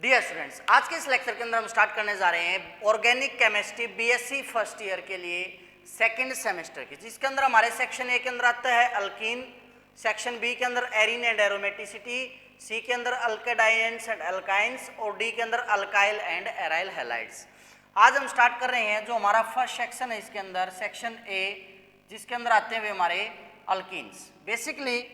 Dear students, आज के इस लेक्चर के अंदर हम स्टार्ट करने जा रहे हैं organic chemistry BSc first year के लिए सेकंड सेमेस्टर की, जिसके अंदर हमारे सेक्शन ए के अंदर आता है अल्कीन, सेक्शन बी के अंदर एरिन एंड एरोमेटिसिटी, सी के अंदर अल्केडाइंस एंड अल्काइंस और डी के अंदर अल्काइल एंड एराइल हैलाइड्स। आज हम स्टार्ट कर रहे हैं जो हमारा फर्स्ट सेक्शन है इसके अंदर सेक्शन ए, जिसके अंदर आते हैं हमारे अल्कीन्स। बेसिकली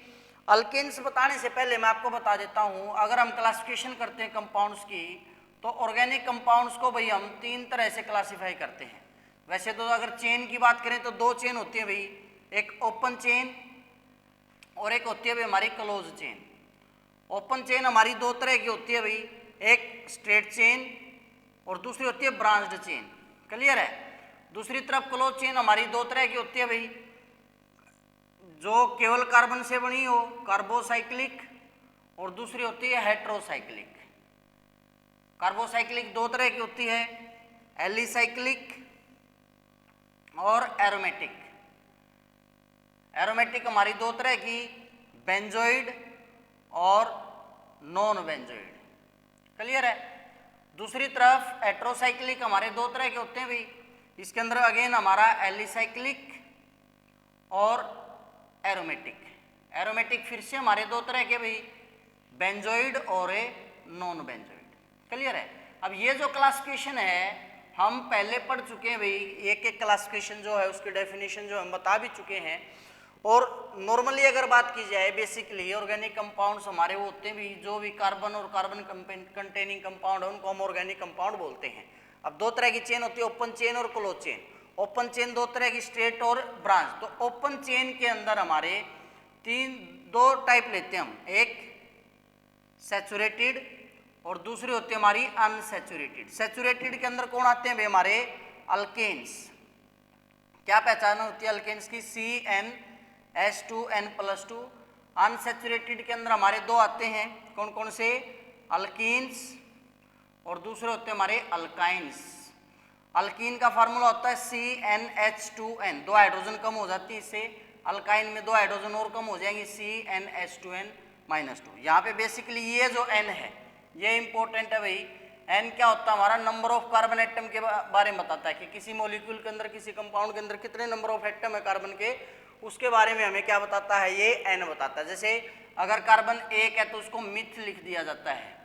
अल्केन्स बताने से पहले मैं आपको बता देता हूं, अगर हम क्लासिफिकेशन करते हैं कंपाउंड्स की तो ऑर्गेनिक कंपाउंड्स को भाई हम तीन तरह से क्लासिफाई करते हैं। वैसे तो अगर चेन की बात करें तो दो चेन होती है भाई, एक ओपन चेन और एक होती है भाई हमारी क्लोज चेन। ओपन चेन हमारी दो तरह की होती है भाई, एक स्ट्रेट चेन और दूसरी होती है ब्रांच्ड चेन। क्लियर है? दूसरी तरफ क्लोज चेन हमारी दो तरह की होती है भाई, जो केवल कार्बन से बनी हो, कार्बोसाइक्लिक, और दूसरी होती है हेट्रोसाइक्लिक। कार्बोसाइक्लिक दो तरह की होती है, एलिसाइक्लिक और एरोमेटिक। एरोमेटिक हमारी दो तरह की, बेंजोइड और नॉन बेंजोइड। क्लियर है? दूसरी तरफ हेट्रोसाइक्लिक हमारे दो तरह के होते हैं भाई, इसके अंदर अगेन हमारा एलिसाइक्लिक और एरोमेटिक। एरोमेटिक फिर से हमारे दो तरह के भाई, बेंजोइड और नॉन बेंजोइड। क्लियर है? अब ये जो क्लासिफिकेशन है हम पहले पढ़ चुके हैं भाई, एक एक क्लासिफिकेशन जो है उसकी डेफिनेशन जो हम बता भी चुके हैं। और नॉर्मली अगर बात की जाए, बेसिकली ऑर्गेनिक कंपाउंड्स हमारे वो होते हैं भी जो भी कार्बन और कार्बन कंटेनिंग कंपाउंड है उनको हम ऑर्गेनिक कंपाउंड बोलते हैं। अब दो तरह की चेन होती है, ओपन चेन और क्लोज चेन। ओपन चेन दो तरह की, स्ट्रेट और ब्रांच। तो ओपन चेन के अंदर हमारे दो टाइप लेते हैं हम, एक सैचुरेटेड और दूसरी होती है हमारी अनसैचुरेटेड। सैचुरेटेड के अंदर कौन आते हैं भाई? हमारे अल्केन्स। क्या पहचान होती है अल्केन्स की? CnH2n+2। अनसैचुरेटेड के अंदर हमारे दो आते हैं, कौन कौन से? अल्कीन्स और दूसरे होते हैं हमारे अल्काइंस। अल्कीन का फार्मूला होता है CnH2n, दो हाइड्रोजन कम हो जाती है इससे। अल्काइन में दो हाइड्रोजन और कम हो जाएंगी, CnH2n-2। यहाँ पे बेसिकली ये जो N है ये इंपॉर्टेंट है भाई। N क्या होता है? हमारा नंबर ऑफ कार्बन एटम के बारे में बताता है कि किसी मॉलिक्यूल के अंदर, किसी कंपाउंड के अंदर कितने नंबर ऑफ एटम है कार्बन के, उसके बारे में हमें क्या बताता है? ये N बताता है। जैसे अगर कार्बन एक है तो उसको मिथ लिख दिया जाता है,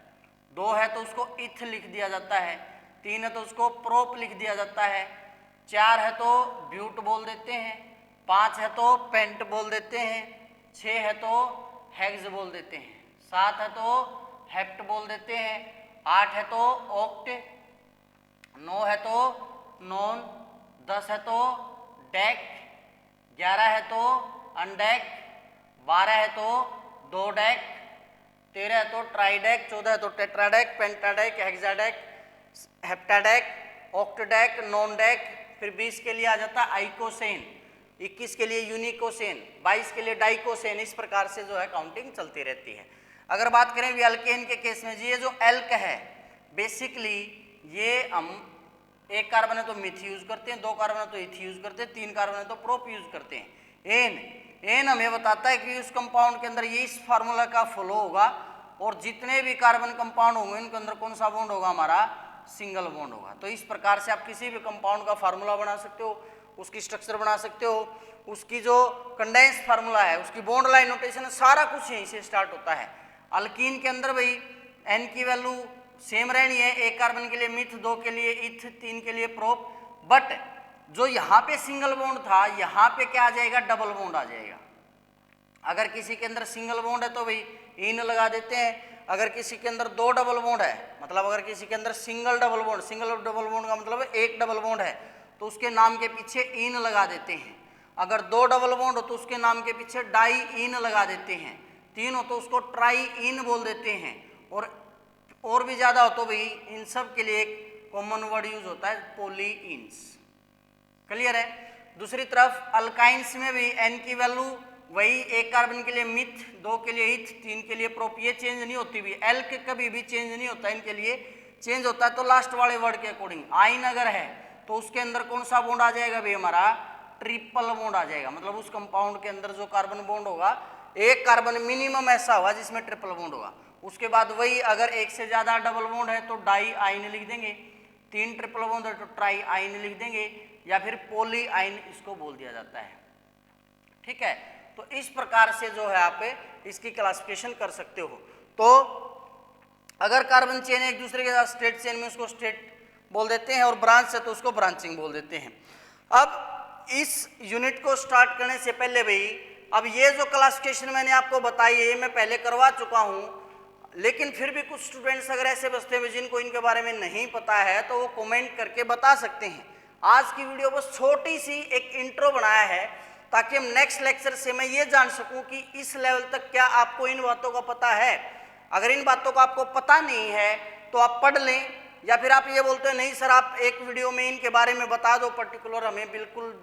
दो है तो उसको इथ लिख दिया जाता है, तीन है तो उसको प्रोप लिख दिया जाता है, चार है तो ब्यूट बोल देते हैं, पांच है तो पेंट बोल देते हैं, छह है तो हेक्स बोल देते हैं, सात है तो हेप्ट बोल देते हैं, आठ है तो ऑक्ट, नौ है तो नॉन, 10 है तो डेक, 11 है तो अनडेक, 12 है तो दो डेक, 13 है तो ट्राइडेक, 14 है तो टेट्राडेक, पेंटाडेक, हेक्साडेक, हेप्टाडेक, ऑक्टडेक, नॉनडेक। फिर 20 के लिए आ जाता है आइकोसेन, 21 के लिए यूनिकोसेन, 22 के लिए डाइकोसेन। इस प्रकार से जो है काउंटिंग चलती रहती है। अगर बात करें भी अल्केन के केस में, ये जो एल्क है बेसिकली ये हम एक कार्बन है तो मिथ यूज करते हैं, दो कार्बन है तो इथ यूज करते हैं, तीन कार्बन है तो प्रोप यूज करते हैं। एन हमें बताता है कि उस कंपाउंड के अंदर ये इस फार्मूला का फॉलो होगा और जितने भी कार्बन कंपाउंड होंगे उनके अंदर कौन सा बॉन्ड होगा? हमारा सिंगल बॉन्ड होगा। तो इस प्रकार से आप किसी भी कंपाउंड का फार्मूला बना सकते हो, उसकी स्ट्रक्चर बना सकते हो, उसकी जो कंडेंस फार्मूला है, उसकी बॉन्ड लाइन नोटेशन है, सारा कुछ यहीं से स्टार्ट होता है। अल्कीन के अंदर भाई एन की वैल्यू सेम रहनी है, एक कार्बन के लिए मिथ, दो के लिए इथ, तीन के लिए प्रोप। बट जो यहाँ पे सिंगल बॉन्ड था, यहाँ पे क्या आ जाएगा? डबल बॉन्ड आ जाएगा। अगर किसी के अंदर सिंगल बॉन्ड है तो भाई इन लगा देते हैं। अगर किसी के अंदर दो डबल बॉन्ड है, मतलब अगर किसी के अंदर सिंगल डबल बॉन्ड का मतलब एक डबल बॉन्ड है तो उसके नाम के पीछे इन लगा देते हैं। अगर दो डबल बॉन्ड हो तो उसके नाम के पीछे डाई इन लगा देते हैं, तीन हो तो उसको ट्राई इन बोल देते हैं, और भी ज्यादा हो तो भाई इन सब के लिए एक कॉमन वर्ड यूज होता है, पोलीइंस। क्लियर है? दूसरी तरफ अल्काइंस में भी एन की वैल्यू वही, एक कार्बन के लिए मिथ, दो के लिए इथ, तीन के लिए प्रोप, ये चेंज नहीं होती भी। एल्क कभी भी चेंज नहीं होता, इनके लिए चेंज होता है तो लास्ट वाले वर्ड के अकॉर्डिंग। आइन अगर है तो उसके अंदर कौन सा बॉन्ड आ जाएगा भाई? हमारा ट्रिपल बॉन्ड आ जाएगा। मतलब उस कंपाउंड के अंदर जो कार्बन बॉन्ड होगा, एक कार्बन मिनिमम ऐसा होगा जिसमें ट्रिपल बॉन्ड होगा, उसके बाद वही अगर एक से ज़्यादा डबल बॉन्ड है तो डाई आइन लिख देंगे, 3 ट्रिपल बॉन्ड है तो ट्राई आइन लिख देंगे, या फिर पॉली आइन इसको बोल दिया जाता है। ठीक है, तो इस प्रकार से जो है आप इसकी क्लासिफिकेशन कर सकते हो। तो अगर कार्बन चेन एक दूसरे के साथ स्ट्रेट चेन में उसको स्ट्रेट बोल देते हैं और ब्रांच है तो उसको ब्रांचिंग बोल देते हैं। अब इस यूनिट को स्टार्ट करने से पहले भाई, अब ये जो क्लासिफिकेशन मैंने आपको बताई है मैं पहले करवा चुका हूँ, लेकिन फिर भी कुछ स्टूडेंट्स अगर ऐसे बचते हैं जिनको इनके बारे में नहीं पता है तो वो कमेंट करके बता सकते हैं। आज की वीडियो बस छोटी सी एक इंट्रो बनाया है ताकि हम नेक्स्ट लेक्चर से मैं ये जान सकूं कि इस लेवल तक क्या आपको इन बातों का पता है। अगर इन बातों का आपको पता नहीं है तो आप पढ़ लें, या फिर आप ये बोलते हैं नहीं सर आप एक वीडियो में इनके बारे में बता दो, पर्टिकुलर हमें बिल्कुल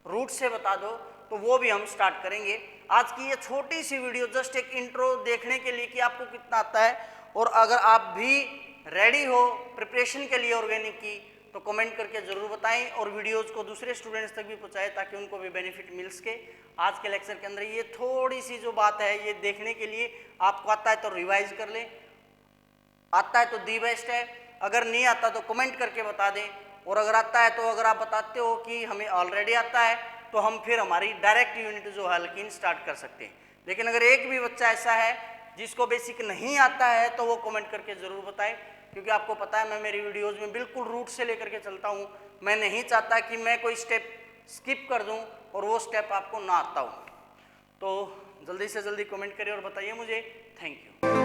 रूट से बता दो, तो वो भी हम स्टार्ट करेंगे। आज की ये छोटी सी वीडियो जस्ट एक इंट्रो देखने के लिए कि आपको कितना आता है, और अगर आप भी रेडी हो प्रिपरेशन के लिए ऑर्गेनिक की तो कमेंट करके ज़रूर बताएं और वीडियोज़ को दूसरे स्टूडेंट्स तक भी पहुंचाएं ताकि उनको भी बेनिफिट मिल सके। आज के लेक्चर के अंदर ये थोड़ी सी जो बात है ये देखने के लिए, आपको आता है तो रिवाइज कर लें, आता है तो दी बेस्ट है, अगर नहीं आता तो कमेंट करके बता दें, और अगर आता है तो अगर आप बताते हो कि हमें ऑलरेडी आता है तो हम फिर हमारी डायरेक्ट यूनिट जो है हल्कीन स्टार्ट कर सकते हैं। लेकिन अगर एक भी बच्चा ऐसा है जिसको बेसिक नहीं आता है तो वो कमेंट करके ज़रूर बताएं, क्योंकि आपको पता है मैं मेरी वीडियोज़ में बिल्कुल रूट से लेकर के चलता हूँ। मैं नहीं चाहता कि मैं कोई स्टेप स्किप कर दूँ और वो स्टेप आपको ना आता हो। तो जल्दी से जल्दी कमेंट करिए और बताइए मुझे। Thank you.